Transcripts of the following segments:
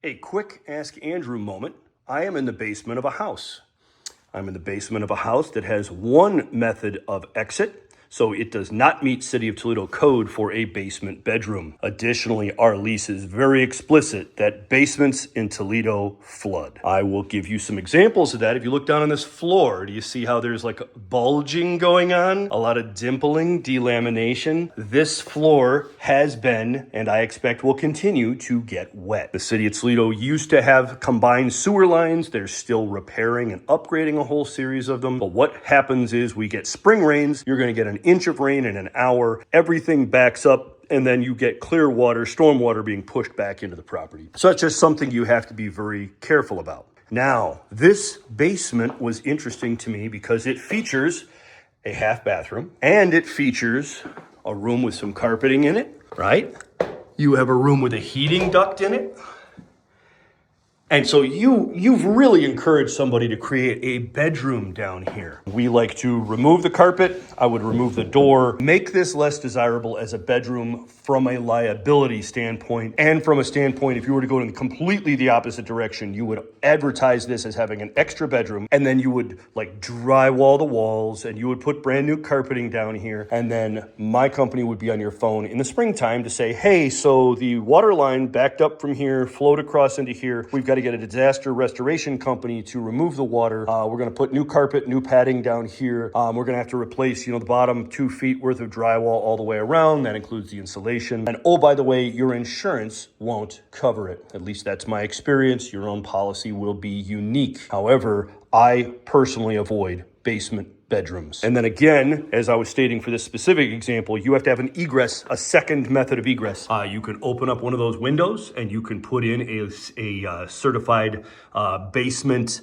A quick Ask Andrew moment. I am in the basement of a house. I'm in the basement of a house that has one method of exit, so it does not meet City of Toledo code for a basement bedroom. Additionally, our lease is very explicit that basements in Toledo flood. I will give you some examples of that. If you look down on this floor, do you see how there's like bulging going on? A lot of dimpling, delamination. This floor has been, and I expect will continue to get wet. The City of Toledo used to have combined sewer lines. They're still repairing and upgrading a whole series of them. But what happens is we get spring rains. You're going to get an inch of rain in an hour. Everything backs up, and then you get clear water, storm water being pushed back into the property. So that's just something you have to be very careful about. Now, this basement was interesting to me because it features a half bathroom and it features a room with some carpeting in it, right? You have a room with a heating duct in it. And so you've really encouraged somebody to create a bedroom down here. We like to remove the carpet. I would remove the door, make this less desirable as a bedroom from a liability standpoint. And from a standpoint, if you were to go in completely the opposite direction, you would advertise this as having an extra bedroom. And then you would like drywall the walls and you would put brand new carpeting down here. And then my company would be on your phone in the springtime to say, hey, so the water line backed up from here, flowed across into here. We've got to get a disaster restoration company to remove the water. We're going to put new carpet, new padding down here. We're going to have to replace, the bottom 2 feet worth of drywall all the way around. That includes the insulation. And oh, by the way, your insurance won't cover it. At least that's my experience. Your own policy will be unique. However, I personally avoid basement bedrooms. And then again, as I was stating for this specific example, you have to have an egress, a second method of egress. You can open up one of those windows and you can put in a certified basement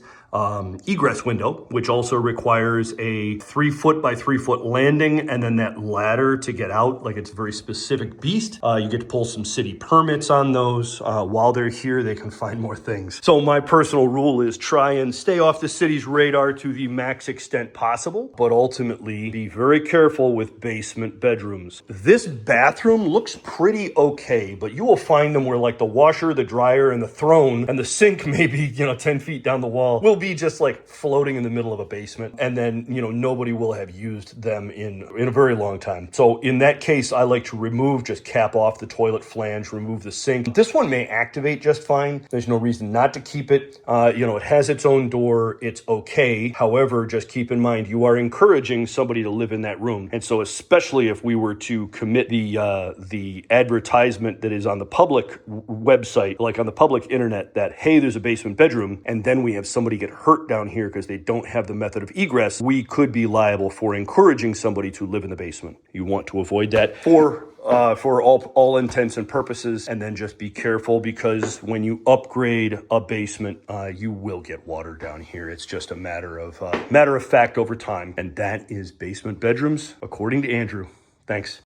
egress window, which also requires a 3 foot by 3 foot landing and then that ladder to get out. Like it's a very specific beast. You get to pull some city permits on those. While they're here, they can find more things. So my personal rule is try and stay off the city's radar to the max extent possible, but ultimately be very careful with basement bedrooms. This bathroom looks pretty okay, but you will find them where like the washer, the dryer, and the throne and the sink maybe, 10 feet down the wall will be just like floating in the middle of a basement. And then, nobody will have used them in a very long time. So in that case, I like to just cap off the toilet flange, remove the sink. This one may activate just fine. There's no reason not to keep it. It has its own door. It's okay. However, just keep in mind, you are encouraging somebody to live in that room. And so especially if we were to commit the advertisement that is on the public website, like on the public internet, that, hey, there's a basement bedroom, and then we have somebody get hurt down here because they don't have the method of egress, we could be liable for encouraging somebody to live in the basement. You want to avoid that for all intents and purposes, and then just be careful because when you upgrade a basement, you will get water down here. It's just a matter of fact over time, and that is basement bedrooms according to Andrew. Thanks.